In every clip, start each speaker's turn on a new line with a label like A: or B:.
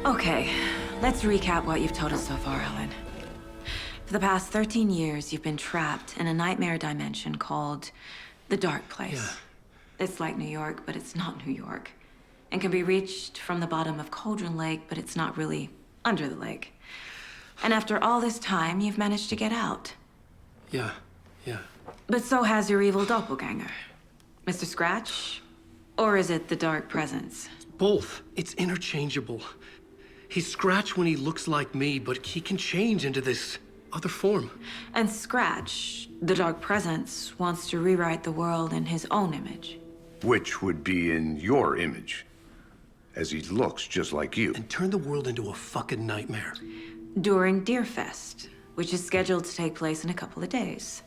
A: Okay, let's recap what you've told us so far, Alan. For the past 13 years, you've been trapped in a nightmare dimension called the Dark Place.
B: Yeah.
A: It's like New York, but it's not New York. And can be reached from the bottom of Cauldron Lake, but it's not really under the lake. And after all this time, you've managed to get out.
B: Yeah.
A: But so has your evil doppelganger. Mr. Scratch? Or is it the Dark Presence?
B: Both. It's interchangeable. He's Scratch when he looks like me, but he can change into this other form.
A: And Scratch, the Dark Presence, wants to rewrite the world in his own image.
C: Which would be in your image, as he looks just like you.
B: And turn the world into a fucking nightmare.
A: During Deerfest, which is scheduled to take place in a couple of days.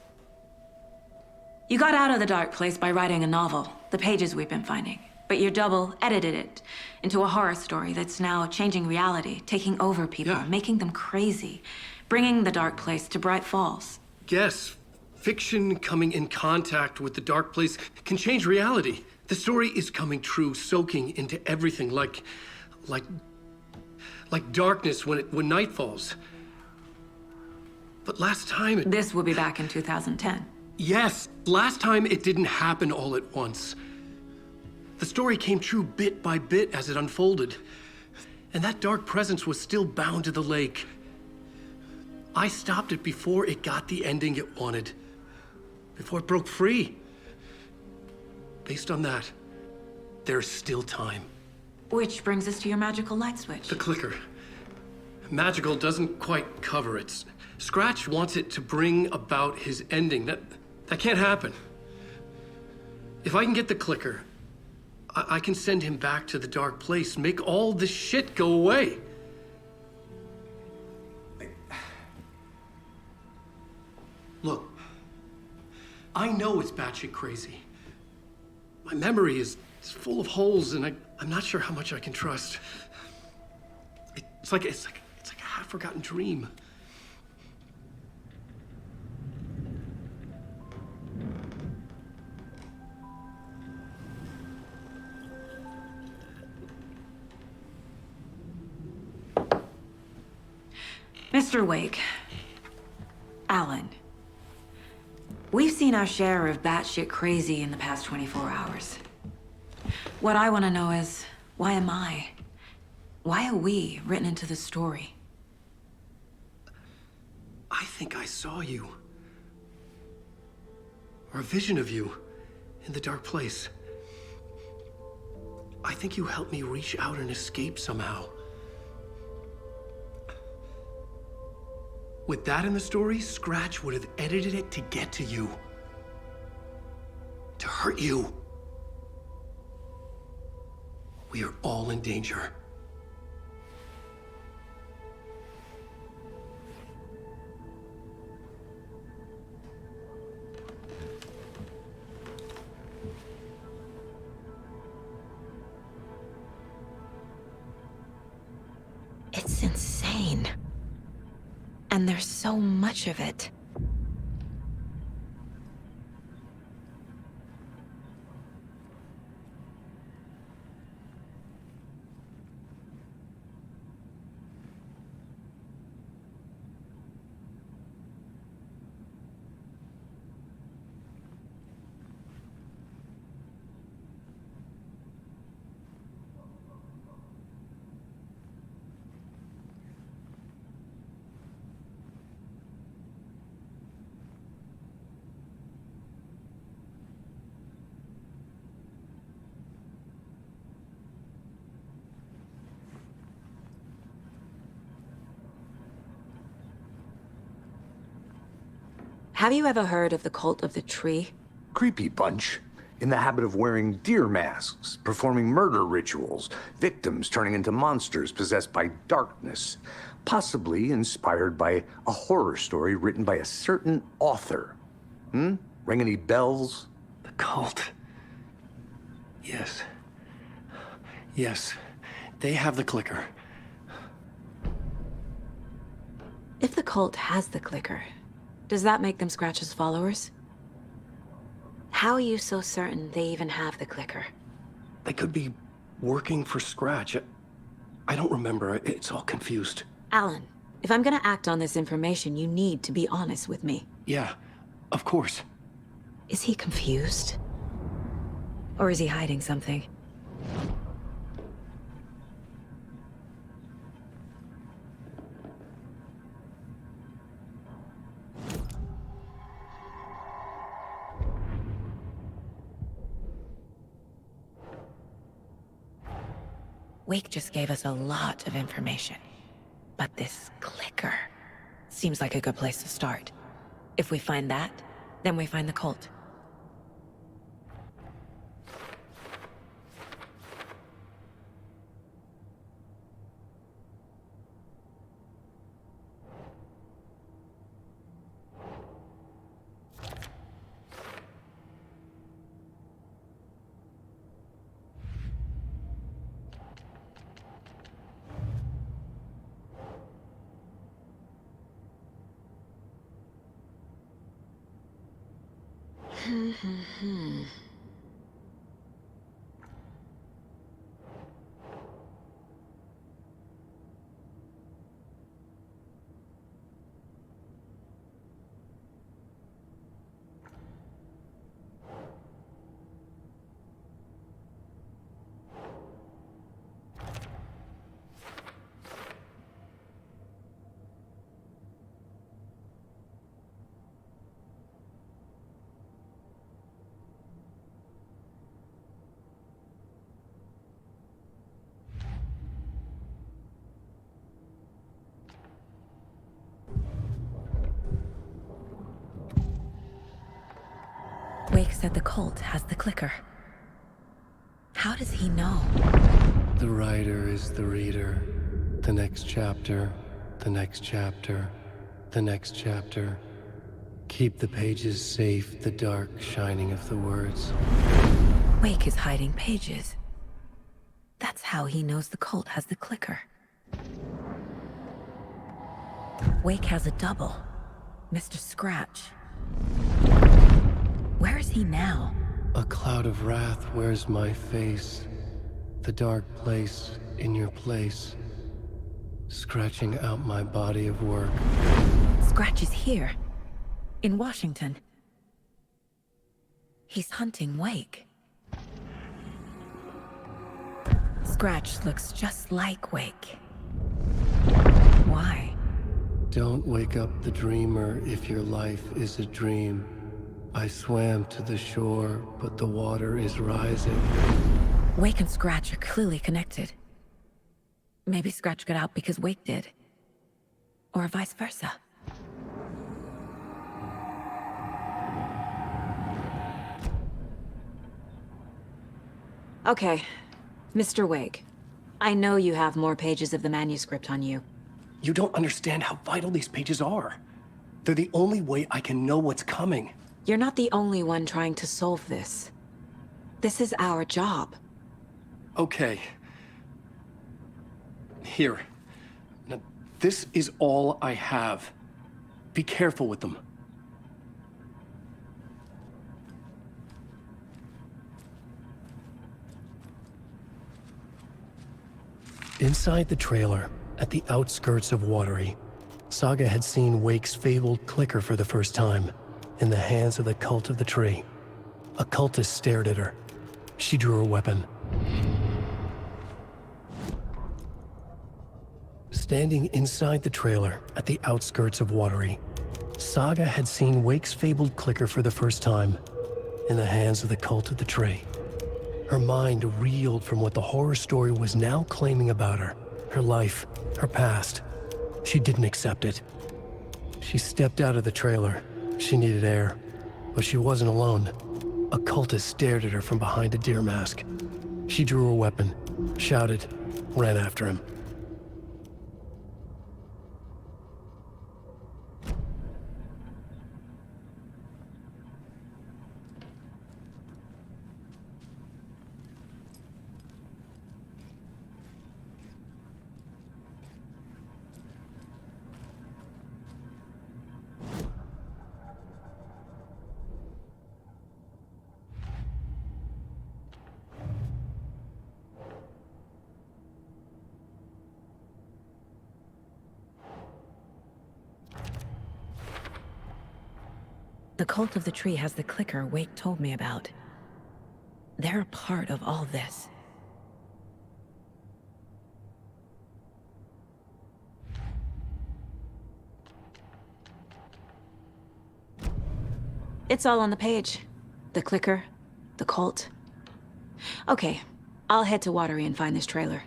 A: You got out of the Dark Place by writing a novel, the pages we've been finding. But your double edited it into a horror story that's now changing reality, taking over people, making them crazy, bringing the Dark Place to Bright Falls.
B: Yes, fiction coming in contact with the Dark Place can change reality. The story is coming true, soaking into everything like darkness when night falls. But last time it...
A: This will be back in 2010.
B: Yes, last time it didn't happen all at once. The story came true bit by bit as it unfolded. And that dark presence was still bound to the lake. I stopped it before it got the ending it wanted. Before it broke free. Based on that, there's still time.
A: Which brings us to your magical light switch.
B: The clicker. Magical doesn't quite cover it. Scratch wants it to bring about his ending. That can't happen. If I can get the clicker, I can send him back to the Dark Place, make all this shit go away. Look, I know it's batshit crazy. My memory is full of holes, and I'm not sure how much I can trust. It's like a half-forgotten dream.
A: Mr. Wake, Alan, we've seen our share of batshit crazy in the past 24 hours. What I want to know is, why am I? Why are we written into the story?
B: I think I saw you. Or a vision of you in the Dark Place. I think you helped me reach out and escape somehow. With that in the story, Scratch would have edited it to get to you. To hurt you. We are all in danger.
A: It's insane. And there's so much of it. Have you ever heard of the Cult of the Tree?
C: Creepy bunch. In the habit of wearing deer masks, performing murder rituals, victims turning into monsters possessed by darkness. Possibly inspired by a horror story written by a certain author. Ring any bells?
B: The cult. Yes. Yes. They have the clicker.
A: If the cult has the clicker, does that make them Scratch's followers? How are you so certain they even have the clicker?
B: They could be working for Scratch. I don't remember. It's all confused.
A: Alan, if I'm gonna act on this information, you need to be honest with me.
B: Yeah, of course.
A: Is he confused? Or is he hiding something? Wake just gave us a lot of information. But this clicker seems like a good place to start. If we find that, then we find the cult. Wake said the cult has the clicker. How does he know?
B: The writer is the reader. The next chapter, the next chapter, the next chapter. Keep the pages safe, the dark shining of the words.
A: Wake is hiding pages. That's how he knows the cult has the clicker. Wake has a double. Mr. Scratch. Where is he now?
B: A cloud of wrath wears my face. The dark place in your place. Scratching out my body of work.
A: Scratch is here. In Washington. He's hunting Wake. Scratch looks just like Wake. Why?
B: Don't wake up the dreamer if your life is a dream. I swam to the shore, but the water is rising.
A: Wake and Scratch are clearly connected. Maybe Scratch got out because Wake did. Or vice versa. Okay, Mr. Wake. I know you have more pages of the manuscript on you.
B: You don't understand how vital these pages are. They're the only way I can know what's coming.
A: You're not the only one trying to solve this. This is our job.
B: Okay. Here. Now, this is all I have. Be careful with them. Inside the trailer, at the outskirts of Watery, Saga had seen Wake's fabled clicker for the first time, in the hands of the Cult of the Tree. A cultist stared at her. She drew her weapon. Standing inside the trailer, at the outskirts of Watery, Saga had seen Wake's fabled clicker for the first time, in the hands of the Cult of the Tree. Her mind reeled from what the horror story was now claiming about her. Her life, her past. She didn't accept it. She stepped out of the trailer. She needed air. But she wasn't alone. A cultist stared at her from behind a deer mask. She drew her weapon, shouted, ran after him.
A: The cult of the tree has the clicker Wake told me about. They're a part of all this. It's all on the page. The clicker, the cult. Okay, I'll head to Watery and find this trailer.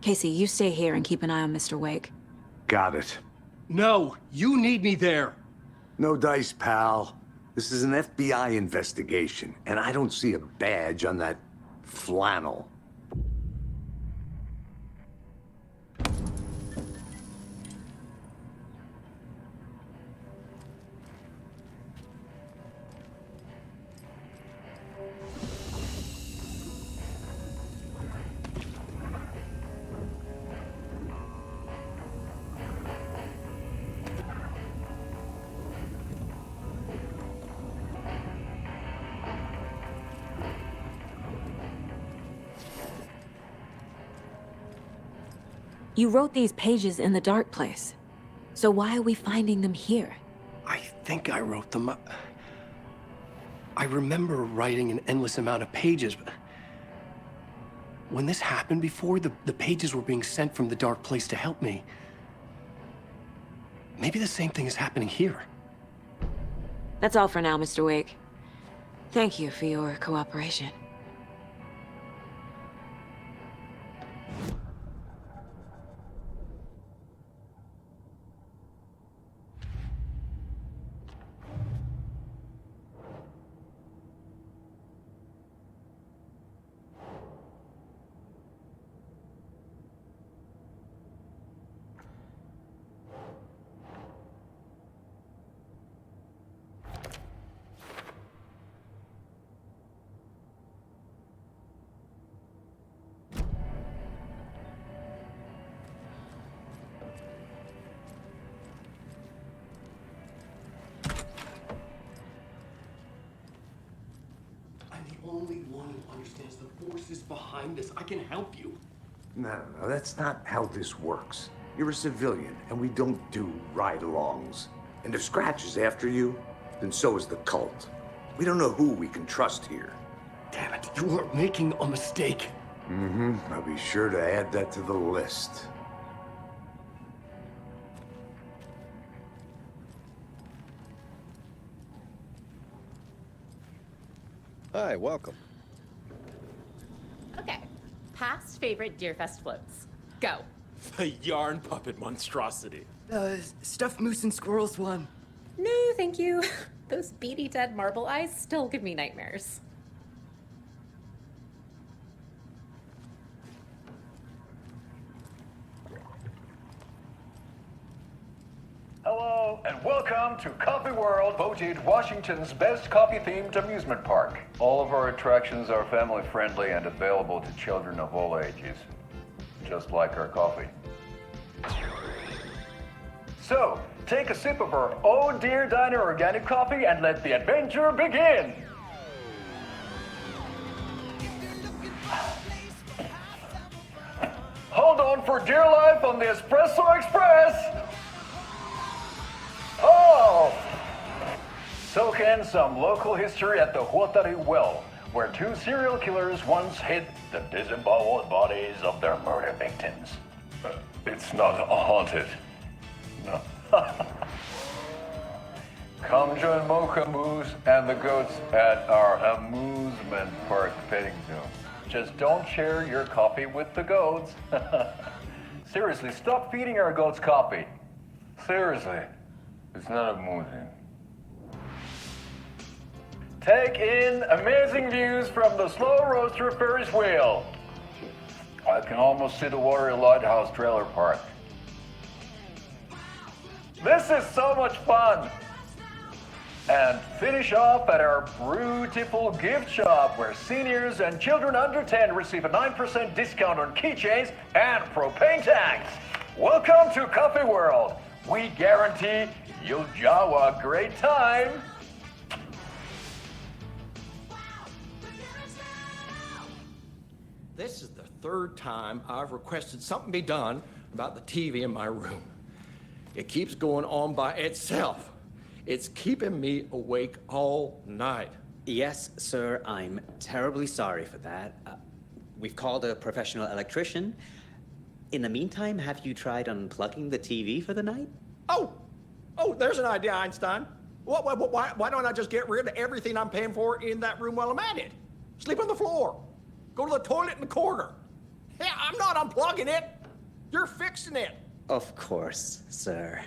A: Casey, you stay here and keep an eye on Mr. Wake.
C: Got it.
B: No, you need me there.
C: No dice, pal. This is an FBI investigation, and I don't see a badge on that flannel.
A: You wrote these pages in the dark place. So why are we finding them here?
B: I think I wrote them. I remember writing an endless amount of pages, but when this happened before, the pages were being sent from the dark place to help me. Maybe the same thing is happening here.
A: That's all for now, Mr. Wake. Thank you for your cooperation.
B: Only one who understands the forces behind this. I can help you.
C: No, that's not how this works. You're a civilian, and we don't do ride-alongs. And if Scratch is after you, then so is the cult. We don't know who we can trust here.
B: Damn it, you are making a mistake.
C: I'll be sure to add that to the list.
D: Hi, welcome.
E: Okay, past favorite Deerfest floats. Go.
F: The yarn puppet monstrosity.
G: Stuffed moose and squirrels one.
E: No, thank you. Those beady dead marble eyes still give me nightmares.
H: Hello, and welcome to Coffee World, voted Washington's best coffee-themed amusement park. All of our attractions are family-friendly and available to children of all ages, just like our coffee. So, take a sip of our Oh Dear Diner organic coffee and let the adventure begin! Hold on for dear life on the Espresso Express! Oh! Soak in some local history at the Huotari Well, where two serial killers once hid the disemboweled bodies of their murder victims. It's not haunted. No. Come join Mocha Moose and the goats at our amusement park petting zoo. Just don't share your coffee with the goats. Seriously, stop feeding our goats coffee. Seriously. It's not amusing. Take in amazing views from the Slow Roaster Ferris wheel. I can almost see the Watery Lighthouse trailer park. This is so much fun! And finish off at our beautiful gift shop where seniors and children under 10 receive a 9% discount on keychains and propane tanks. Welcome to Coffee World. We guarantee you'll jaw a great time.
F: This is the third time I've requested something be done about the TV in my room. It keeps going on by itself. It's keeping me awake all night.
I: Yes, sir, I'm terribly sorry for that. We've called a professional electrician. In the meantime, have you tried unplugging the TV for the night?
F: Oh, there's an idea, Einstein. Why don't I just get rid of everything I'm paying for in that room while I'm at it? Sleep on the floor. Go to the toilet in the corner. Yeah, I'm not unplugging it. You're fixing it.
I: Of course, sir.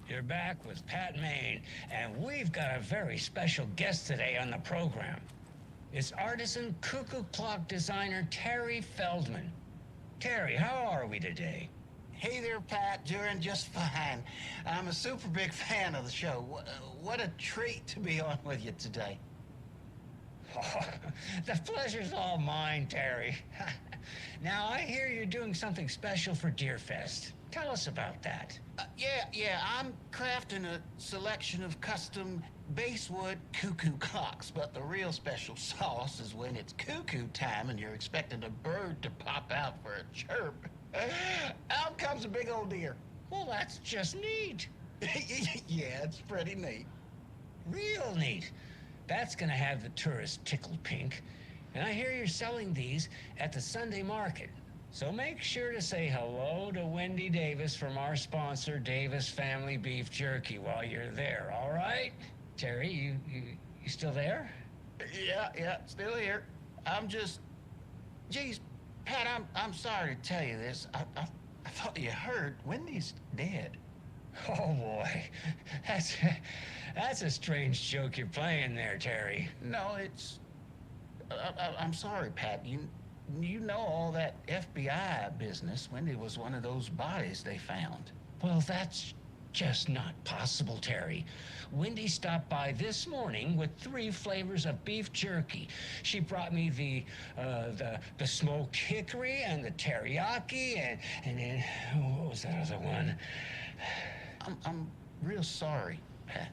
J: You're back with Pat Maine, and we've got a very special guest today on the program. It's artisan cuckoo clock designer Terry Feldman. Terry, how are we today?
K: Hey there, Pat. Doing just fine. I'm a super big fan of the show. What a treat to be on with you today.
J: Oh, the pleasure's all mine, Terry. Now, I hear you're doing something special for Deerfest. Tell us about that.
K: Yeah, I'm crafting a selection of custom basswood cuckoo clocks, but the real special sauce is when it's cuckoo time and you're expecting a bird to pop out for a chirp. Out comes a big old deer.
J: Well, that's just neat.
K: Yeah, it's pretty neat.
J: Real neat. That's gonna have the tourists tickled pink. And I hear you're selling these at the Sunday market. So make sure to say hello to Wendy Davis from our sponsor, Davis Family Beef Jerky, while you're there, all right? Terry, you still there?
K: Yeah, still here. I'm just... Geez, Pat, I'm sorry to tell you this. I thought you heard Wendy's dead.
J: Oh, boy. That's a strange joke you're playing there, Terry.
K: No, it's... I'm sorry, Pat. You know all that FBI business. Wendy was one of those bodies they found.
J: Well, that's just not possible, Terry. Wendy stopped by this morning with 3 flavors of beef jerky. She brought me the smoked hickory and the teriyaki and then what was that other one?
K: I'm real sorry, Pat.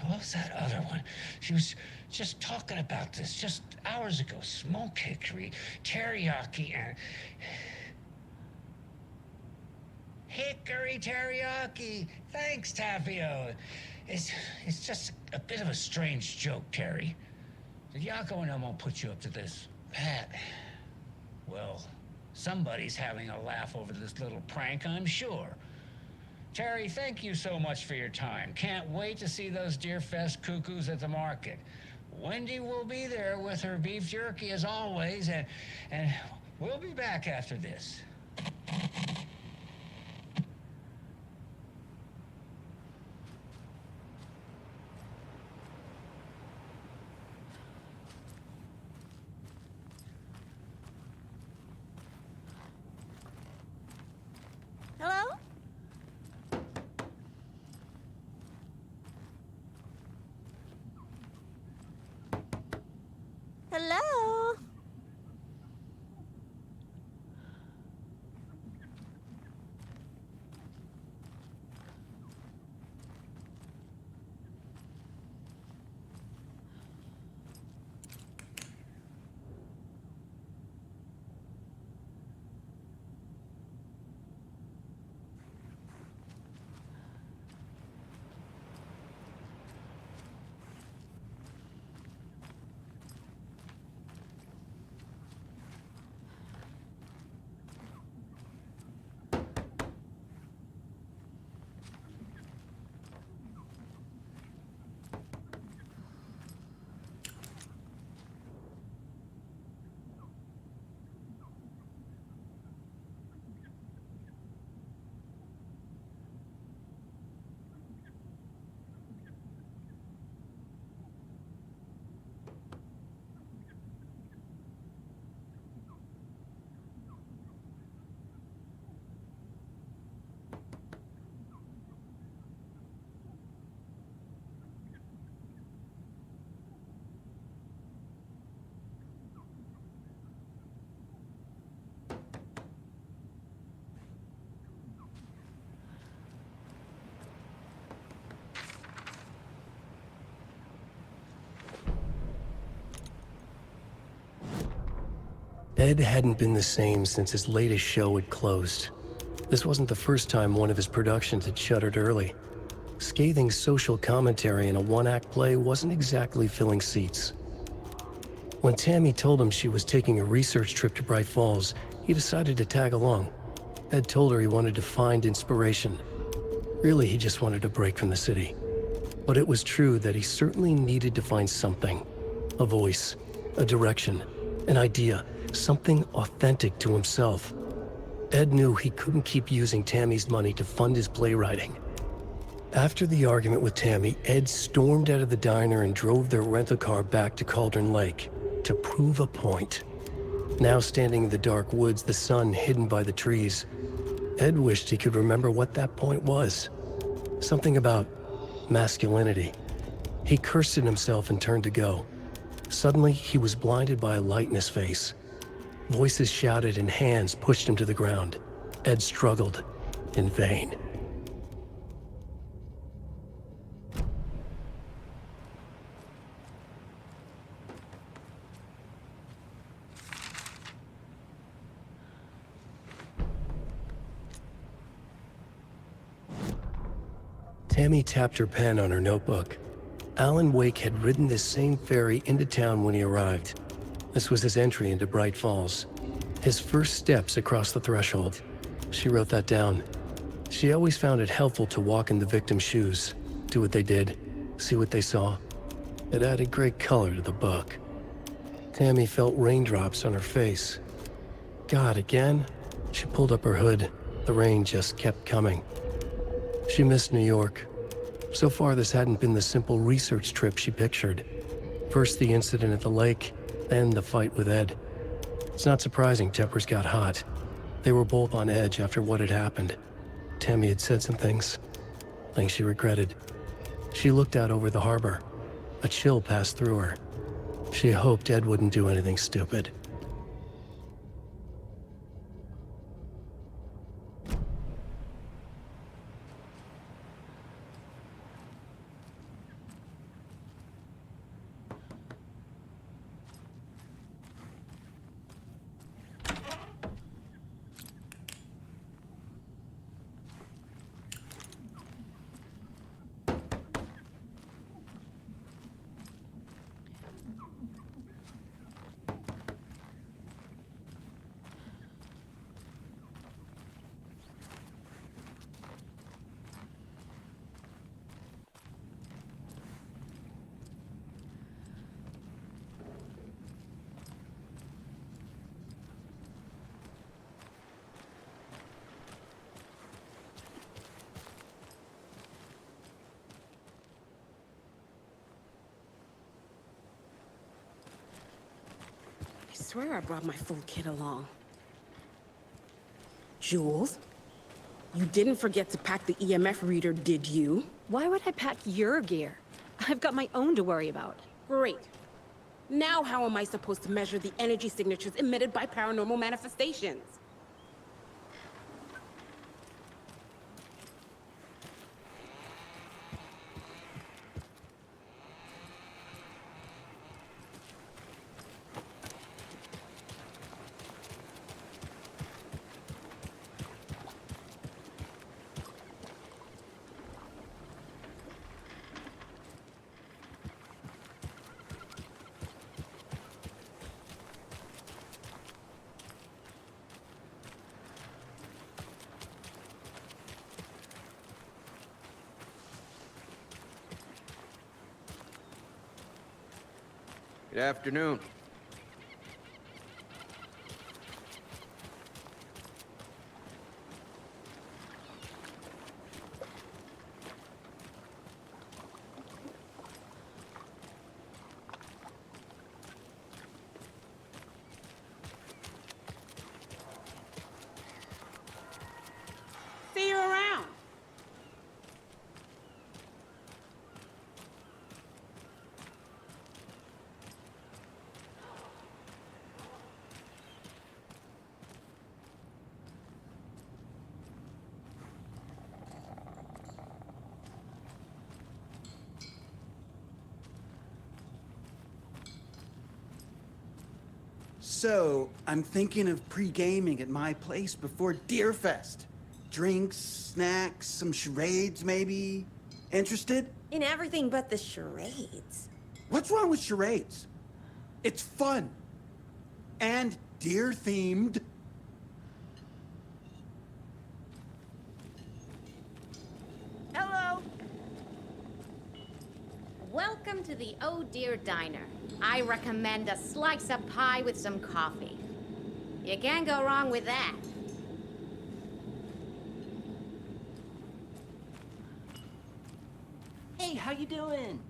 J: What was that other one? She was just talking about this just hours ago. Smoked hickory, teriyaki, and... Hickory teriyaki! Thanks, Tapio. It's just a bit of a strange joke, Terry. Did Yako and Elmo put you up to this?
K: Pat.
J: Well, somebody's having a laugh over this little prank, I'm sure. Terry, thank you so much for your time. Can't wait to see those Deerfest cuckoos at the market. Wendy will be there with her beef jerky as always, and we'll be back after this.
L: Hello? Hello?
B: Ed hadn't been the same since his latest show had closed. This wasn't the first time one of his productions had shuttered early. Scathing social commentary in a one-act play wasn't exactly filling seats. When Tammy told him she was taking a research trip to Bright Falls, he decided to tag along. Ed told her he wanted to find inspiration. Really, he just wanted a break from the city. But it was true that he certainly needed to find something. A voice, a direction, an idea, something authentic to himself. Ed knew he couldn't keep using Tammy's money to fund his playwriting. After the argument with Tammy, Ed stormed out of the diner and drove their rental car back to Cauldron Lake to prove a point. Now standing in the dark woods, the sun hidden by the trees, Ed wished he could remember what that point was. Something about masculinity. He cursed at himself and turned to go. Suddenly, he was blinded by a light in his face. Voices shouted and hands pushed him to the ground. Ed struggled, in vain. Tammy tapped her pen on her notebook. Alan Wake had ridden this same ferry into town when he arrived. This was his entry into Bright Falls. His first steps across the threshold. She wrote that down. She always found it helpful to walk in the victim's shoes, do what they did, see what they saw. It added great color to the book. Tammy felt raindrops on her face. God, again? She pulled up her hood. The rain just kept coming. She missed New York. So far, this hadn't been the simple research trip she pictured. First the incident at the lake, then the fight with Ed. It's not surprising tempers got hot. They were both on edge after what had happened. Tammy had said some things she regretted. She looked out over the harbor. A chill passed through her. She hoped Ed wouldn't do anything stupid.
M: I swear I brought my full kit along. Jules, you didn't forget to pack the EMF reader, did you?
E: Why would I pack your gear? I've got my own to worry about.
M: Great. Now how am I supposed to measure the energy signatures emitted by paranormal manifestations?
N: Good afternoon.
M: See you around.
G: So, I'm thinking of pre-gaming at my place before Deerfest. Drinks, snacks, some charades, maybe. Interested?
L: In everything but the charades.
G: What's wrong with charades? It's fun. And deer-themed.
L: Hello. Welcome to the Oh Dear Diner. I recommend a slice of pie with some coffee. You can't go wrong with that.
N: Hey, how you doing?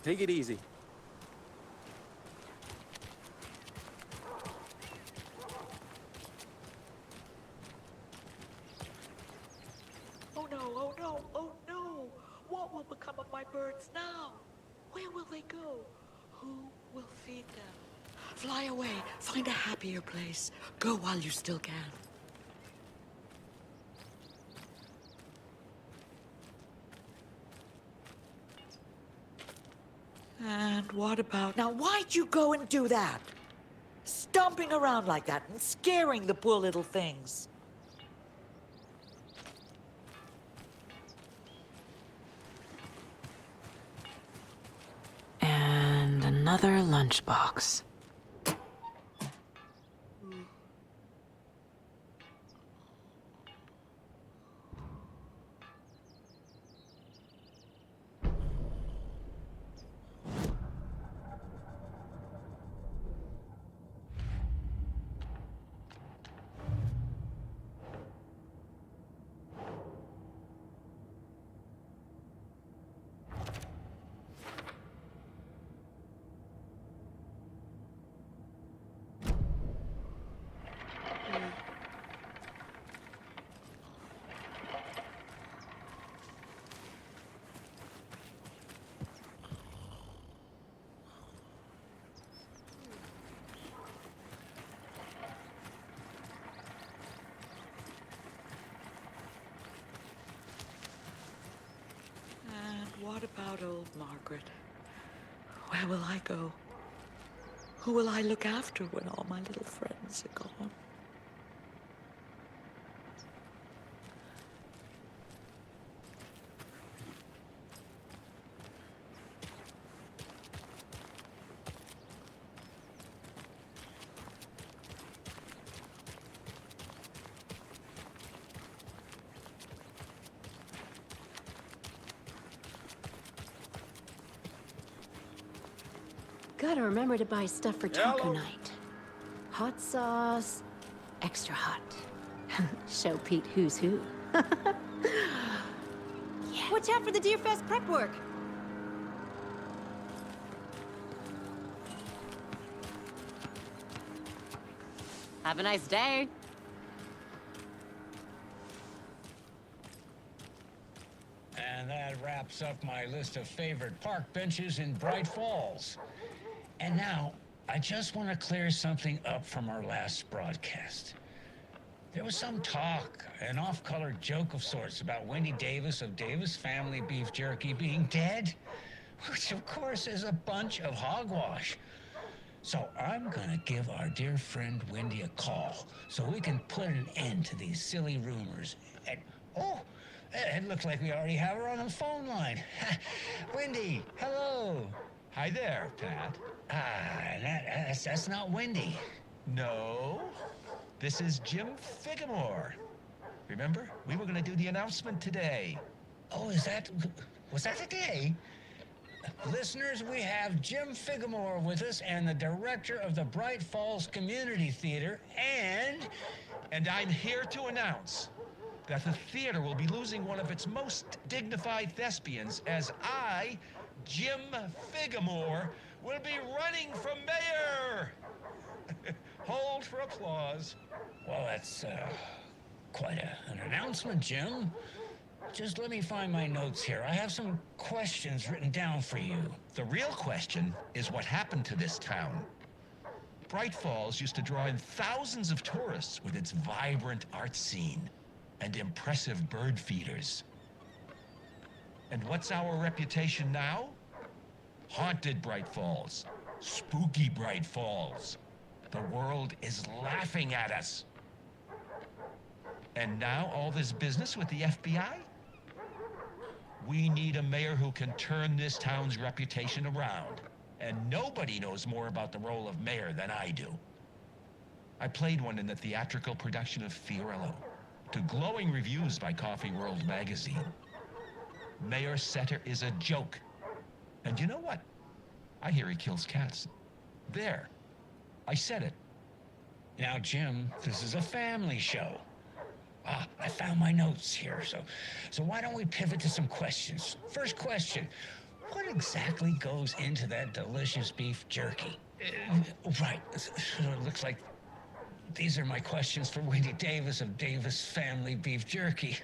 O: Take it easy.
P: Oh no, oh no, oh no! What will become of my birds now? Where will they go? Who will feed them? Fly away, find a happier place. Go while you still can. And what about... Now, why'd you go and do that? Stomping around like that and scaring the poor little things.
A: And another lunchbox.
P: And what about old Margaret? Where will I go? Who will I look after when all my little friends are gone?
Q: Gotta remember to buy stuff for taco night. Hot sauce, extra hot. Show Pete who's who. Yeah. Watch out for the Deerfest prep work.
L: Have a nice day.
J: And that wraps up my list of favorite park benches in Bright Falls. And now, I just want to clear something up from our last broadcast. There was some talk, an off-color joke of sorts, about Wendy Davis of Davis Family Beef Jerky being dead, which of course is a bunch of hogwash. So I'm gonna give our dear friend Wendy a call so we can put an end to these silly rumors. And, oh, it looks like we already have her on the phone line. Wendy, hello.
R: Hi there, Pat.
J: That's not Wendy.
R: No, this is Jim Figamore. Remember, we were going to do the announcement today.
J: Oh, was that today? Listeners, we have Jim Figamore with us and the director of the Bright Falls Community Theater,
R: And I'm here to announce that the theater will be losing one of its most dignified thespians as I, Jim Figamore, will be running for mayor. Hold for applause.
J: Well, that's quite an announcement, Jim. Just let me find my notes here. I have some questions written down for you.
R: The real question is what happened to this town. Bright Falls used to draw in thousands of tourists with its vibrant art scene and impressive bird feeders. And what's our reputation now? Haunted Bright Falls. Spooky Bright Falls. The world is laughing at us. And now all this business with the FBI? We need a mayor who can turn this town's reputation around. And nobody knows more about the role of mayor than I do. I played one in the theatrical production of Fiorillo, to glowing reviews by Coffee World magazine. Mayor Setter is a joke. And you know what? I hear he kills cats. There. I said it.
J: Now, Jim, this is a family show. Ah, I found my notes here, so why don't we pivot to some questions? First question, what exactly goes into that delicious beef jerky? Right, it looks like these are my questions for Wendy Davis of Davis Family Beef Jerky.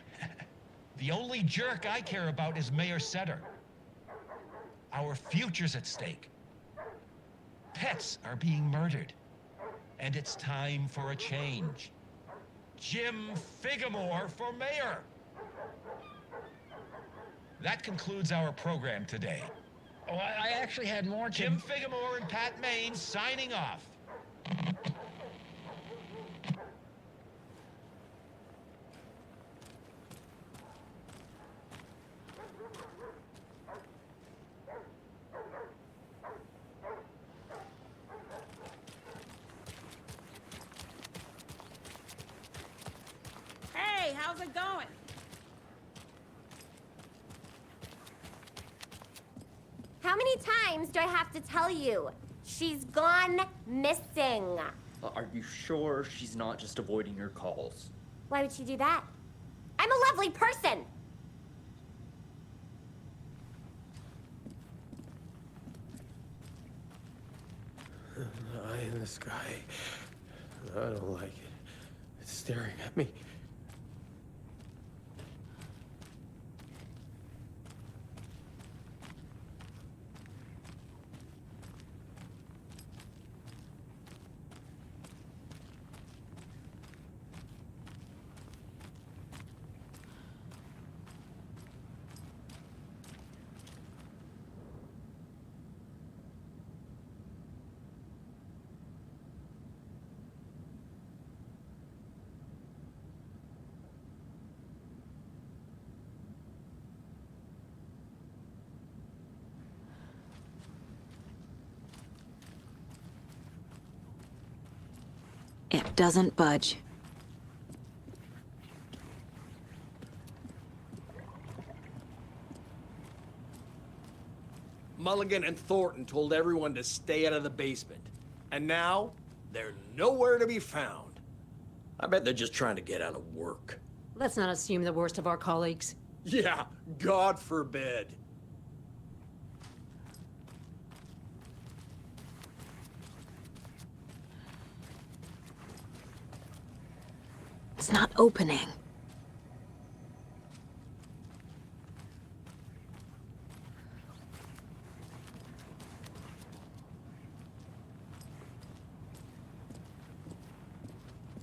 R: The only jerk I care about is Mayor Setter. Our future's at stake. Pets are being murdered. And it's time for a change. Jim Figamore for mayor. That concludes our program today.
J: Oh, I actually had more to...
R: Jim Figamore and Pat Maine signing off.
M: Hey, how's it going?
L: How many times do I have to tell you? She's gone missing.
N: Are you sure she's not just avoiding your calls?
L: Why would she do that? I'm a lovely person.
O: The eye in the sky. I don't like it. It's staring at me.
A: It doesn't budge.
F: Mulligan and Thornton told everyone to stay out of the basement. And now, they're nowhere to be found. I bet they're just trying to get out of work.
Q: Let's not assume the worst of our colleagues.
F: Yeah, God forbid.
A: It's not opening.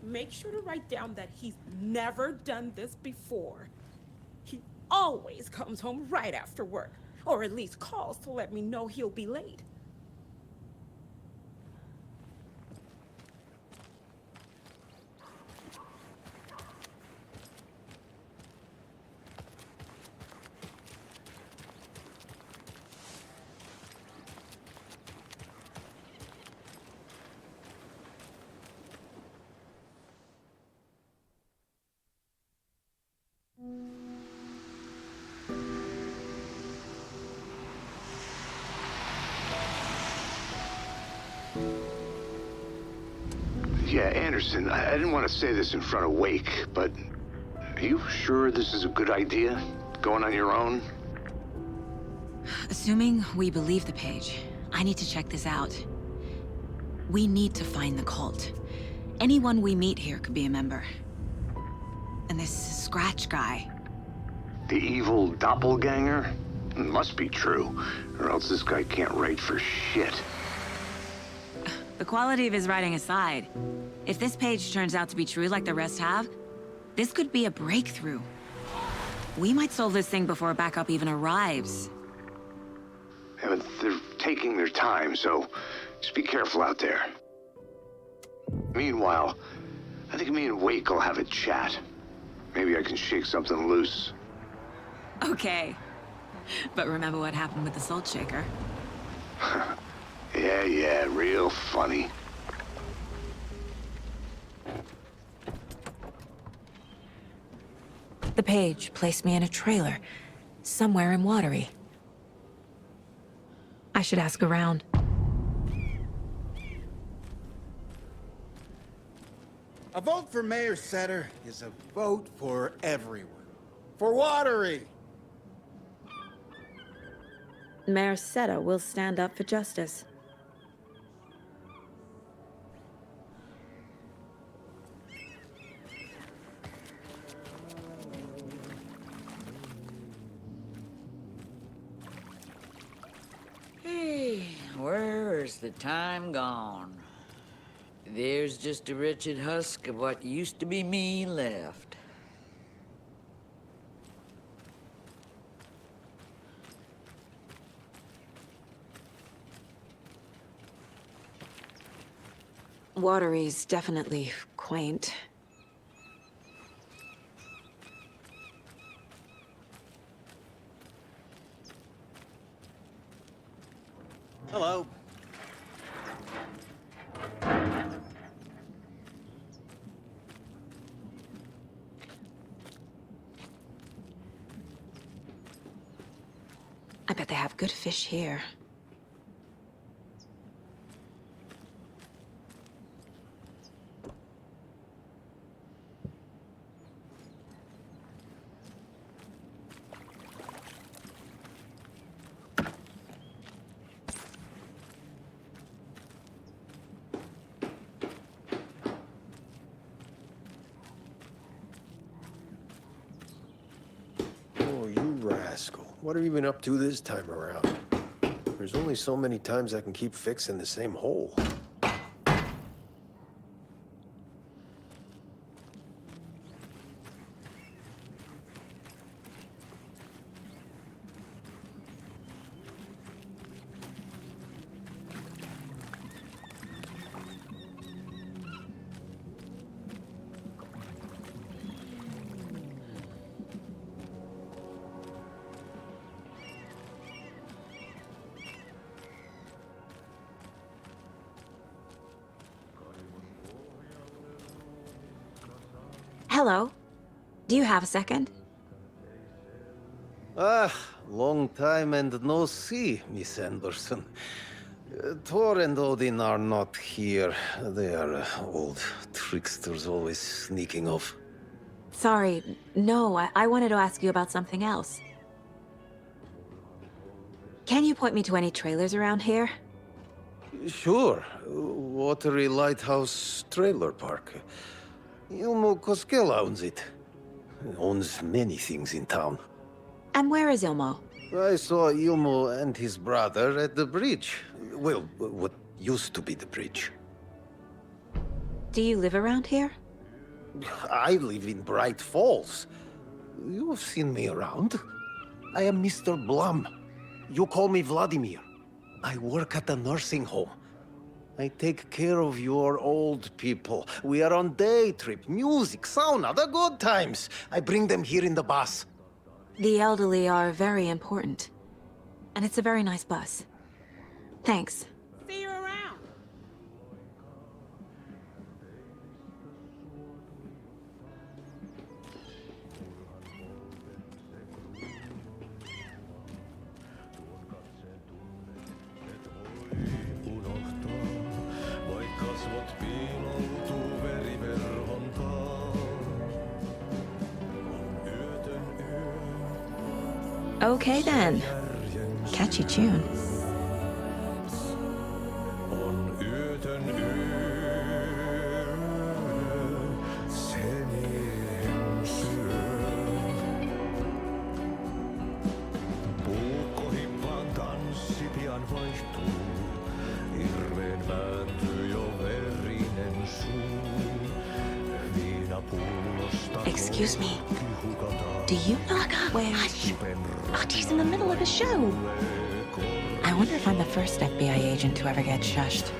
M: Make sure to write down that he's never done this before. He always comes home right after work, or at least calls to let me know he'll be late.
C: Yeah, Anderson, I didn't want to say this in front of Wake, but are you sure this is a good idea? Going on your own?
A: Assuming we believe the page, I need to check this out. We need to find the cult. Anyone we meet here could be a member. And this Scratch guy.
C: The evil doppelganger? Must be true, or else this guy can't write for shit.
A: The quality of his writing aside, if this page turns out to be true like the rest have, this could be a breakthrough. We might solve this thing before backup even arrives.
C: Yeah, but they're taking their time, so just be careful out there. Meanwhile, I think me and Wake will have a chat. Maybe I can shake something loose.
A: Okay. But remember what happened with the salt shaker?
C: Yeah, real funny.
A: The page placed me in a trailer, somewhere in Watery. I should ask around.
G: A vote for Mayor Setter is a vote for everyone. For Watery!
A: Mayor Seta will stand up for justice.
S: Hey, where's the time gone? There's just a wretched husk of what used to be me left.
A: Watery's definitely quaint.
G: Hello.
A: I bet they have good fish here.
O: Oh, you rascal. What have you been up to this time around? There's only so many times I can keep fixing the same hole.
A: Hello. Do you have a second?
T: Ah, long time and no see, Miss Anderson. Thor and Odin are not here. They are old tricksters always sneaking off.
A: Sorry. No, I wanted to ask you about something else. Can you point me to any trailers around here?
T: Sure. Watery Lighthouse Trailer Park. Ilmo Koskela owns it. Owns many things in town.
A: And where is Ilmo?
T: I saw Ilmo and his brother at the bridge. Well, what used to be the bridge.
A: Do you live around here?
T: I live in Bright Falls. You've seen me around. I am Mr. Blum. You call me Vladimir. I work at a nursing home. I take care of your old people. We are on day trip, music, sauna, the good times. I bring them here in the bus.
A: The elderly are very important. And it's a very nice bus. Thanks.
M: See you around.
A: Okay then. Catchy tune.
Q: Excuse me. Do you know where... Hush! Artie's in the middle of the show.
A: I wonder if I'm the first FBI agent to ever get shushed.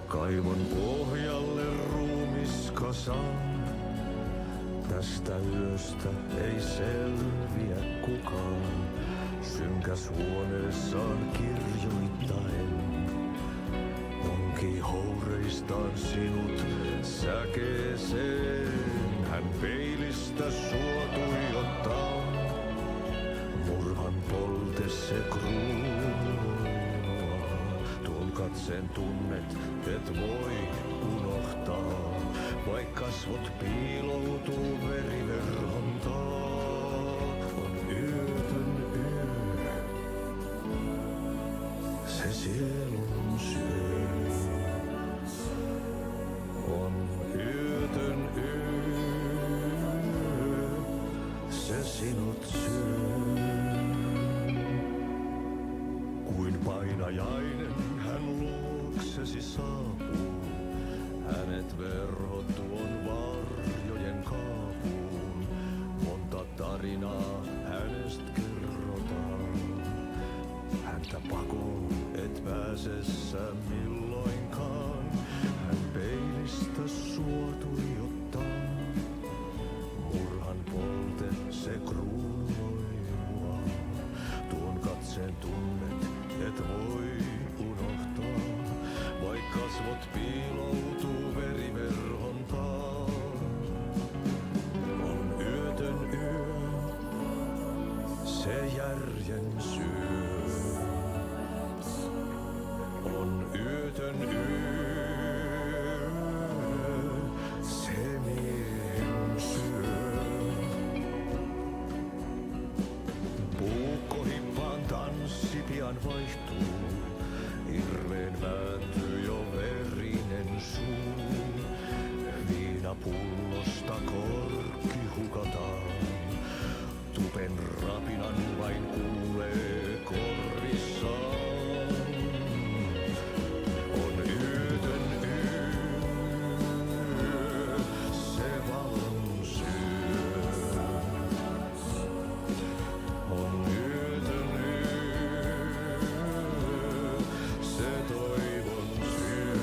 U: Kaivon pohjalle ruumiskasan. Tästä yöstä ei selviä kukaan. Synkäs huoneessaan kirjoittaen. Onki houreistaan sinut säkeeseen. Hän peilistä sua tuijottaa. Murhan polte se kruunua. Tuon katseen tunnet, et voi unohtaa. Vaik kasvot piiloutuu veriverhon taa. On yötön yö. Se sielun syö. On yötön yö. Se sinut syö. Kuin painajainen hän luoksesi saapuu. Hänet verhot tuon varjojen kaapuun. Monta tarinaa hänestä kerrotaan. Häntä pakoon et pääse sä milloinkaan. Hän peilistä sua tuijottaa. Murhan polte se kruunoi mua. Tuon katseen tunnet et voi unohtaa. Vaik kasvot piiloutuu veriverhon taa. On yötön yö, se järjen syö. On yötön yö, se miehen syö. Puukkohippaan tanssi pian vaihtuu. Hirveen vääntyy jo verinen suu. Viinapullosta korkki hukataan. Tupen rapinan vain kuulee korvissaan. On yötön yö, se valon syö. On yötön yö, se toivon syö.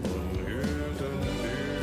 U: On yötön yö,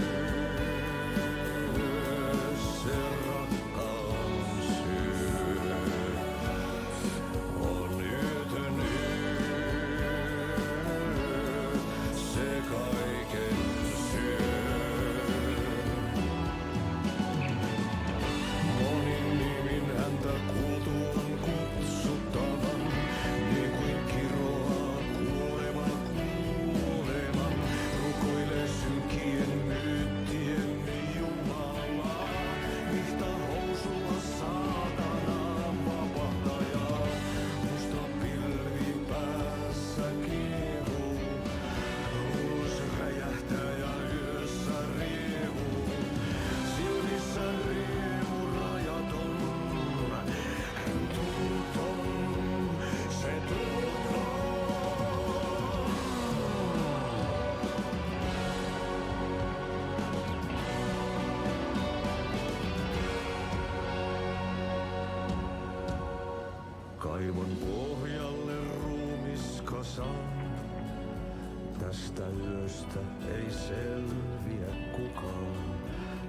U: Tästä yöstä ei selviä kukaan.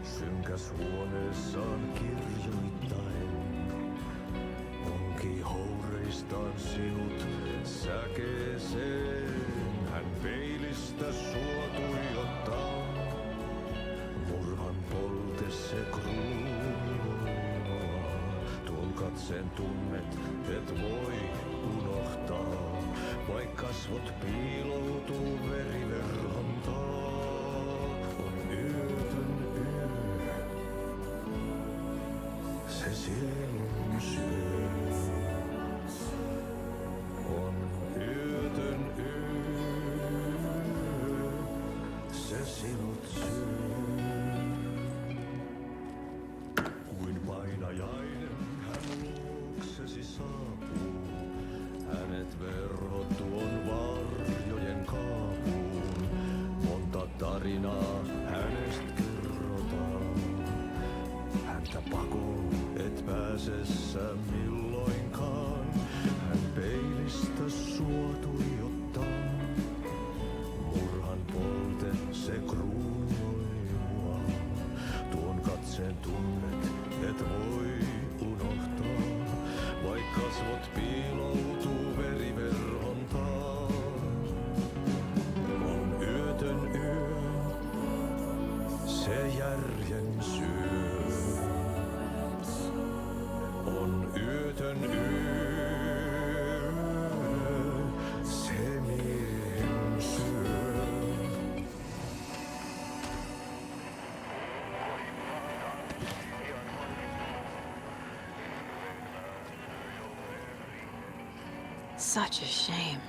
U: Synkäs huoneessaan kirjoittain. Onki houreistaan sinut säkeeseen. Hän peilistä sua tuijottaa. Murhan polte se kruunua. Tuon katseen tunnet, et voi unohtaa. Vaik kasvot piiloutuu veriverhon taa. On yötön yö. Se sielun syö. On yötön yö. Se sinut syö. Kuin painajainen hän luoksesi saapuu. Hänet verhot tuon varjojen kaapuun. Monta tarinaa hänestä kerrotaan. Häntä pakoon et pääsessä milloinkaan. Hän peilistä sua tuijottaa. Murhan polte se kruunoi mua. Tuon katseen tunnet et voi unohtaa. Vaik kasvot piiloutuu veriverhon taa. On yötön yö, se järjen syö. On yötön yö, se miehen syö.
A: Such a shame.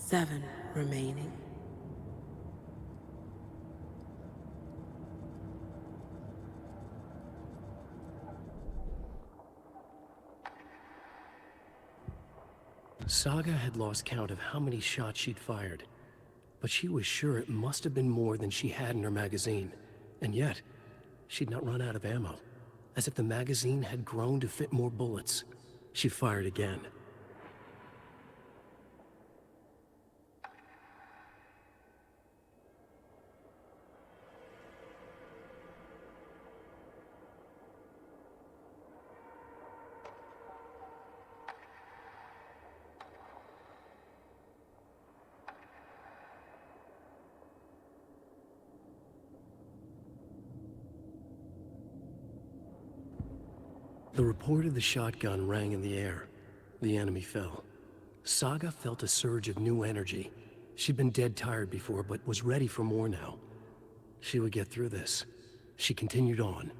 D: Seven remaining.
V: Saga had lost count of how many shots she'd fired, but she was sure it must have been more than she had in her magazine. And yet, she'd not run out of ammo. As if the magazine had grown to fit more bullets. She fired again. The report of the shotgun rang in the air. The enemy fell. Saga felt a surge of new energy. She'd been dead tired before, but was ready for more now. She would get through this. She continued on,